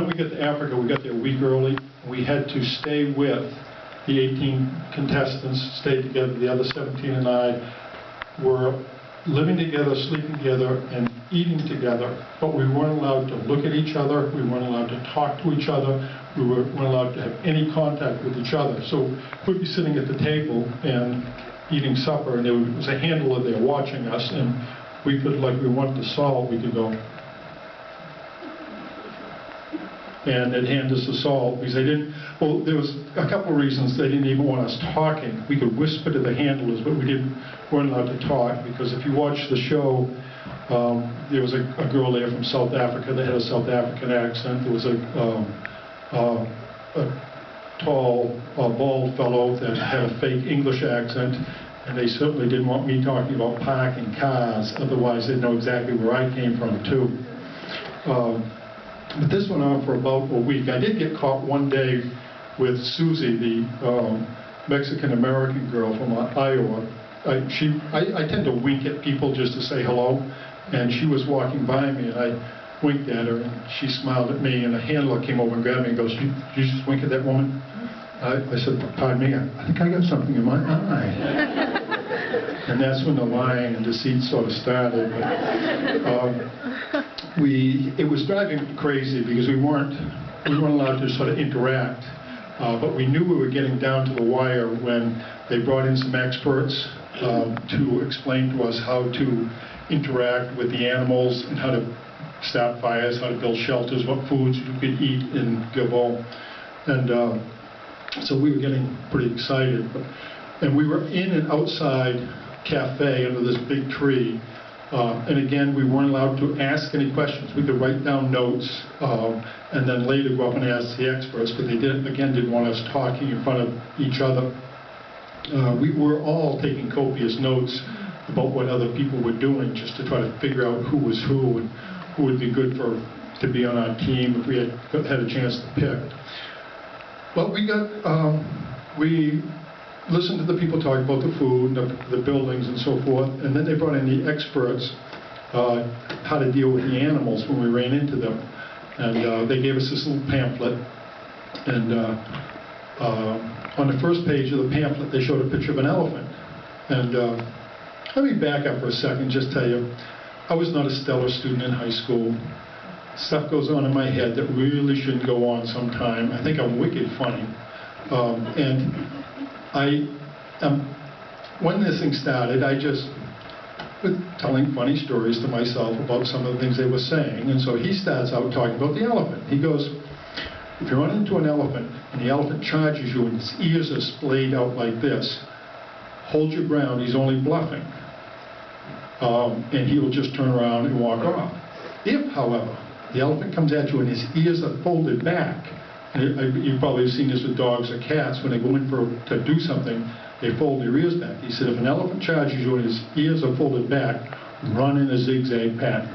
when we got to Africa, we got there a week early. We had to stay with the 18 contestants, stayed together. The other 17 and I were living together, sleeping together, and eating together. But we weren't allowed to look at each other. We weren't allowed to talk to each other. We weren't allowed to have any contact with each other. So we'd be sitting at the table and eating supper, and there was a handler there watching us, and we could, like we wanted to salt, we could go, and they'd hand us the salt, because they didn't, well, there was a couple of reasons they didn't even want us talking. We could whisper to the handlers, but we weren't allowed to talk, because if you watch the show, there was a girl there from South Africa that had a South African accent. There was a tall, bald fellow that had a fake English accent, and they certainly didn't want me talking about parking cars, otherwise they'd know exactly where I came from too. But this went on for about a week. I did get caught one day with Susie, the Mexican-American girl from Iowa. I tend to wink at people just to say hello, and she was walking by me, and I winked at her, and she smiled at me, and a handler came over and grabbed me and goes, "Did you just wink at that woman?" I said, "Pardon me, I think I got something in my eye." And that's when the lying and deceit sort of started. But, it was driving me crazy because we weren't allowed to sort of interact. But we knew we were getting down to the wire when they brought in some experts to explain to us how to interact with the animals and how to start fires, how to build shelters, what foods you could eat in Gabon. And so we were getting pretty excited. And we were in an outside cafe under this big tree. And again, we weren't allowed to ask any questions. We could write down notes and then later go up and ask the experts, but they didn't want us talking in front of each other. We were all taking copious notes about what other people were doing, just to try to figure out who was who and who would be good to be on our team if we had a chance to pick. Well, we listened to the people talk about the food, the buildings and so forth, and then they brought in the experts how to deal with the animals when we ran into them. And they gave us this little pamphlet, and on the first page of the pamphlet they showed a picture of an elephant. And let me back up for a second, just tell you, I was not a stellar student in high school. Stuff goes on in my head that really shouldn't go on sometime. I think I'm wicked funny. When this thing started, I just was telling funny stories to myself about some of the things they were saying. And so he starts out talking about the elephant. He goes, "If you run into an elephant and the elephant charges you and his ears are splayed out like this, hold your ground, he's only bluffing. And he will just turn around and walk off. If, however, the elephant comes at you and his ears are folded back," and you've probably seen this with dogs or cats, when they go in to do something, they fold their ears back. He said, if an elephant charges you and his ears are folded back, run in a zigzag pattern.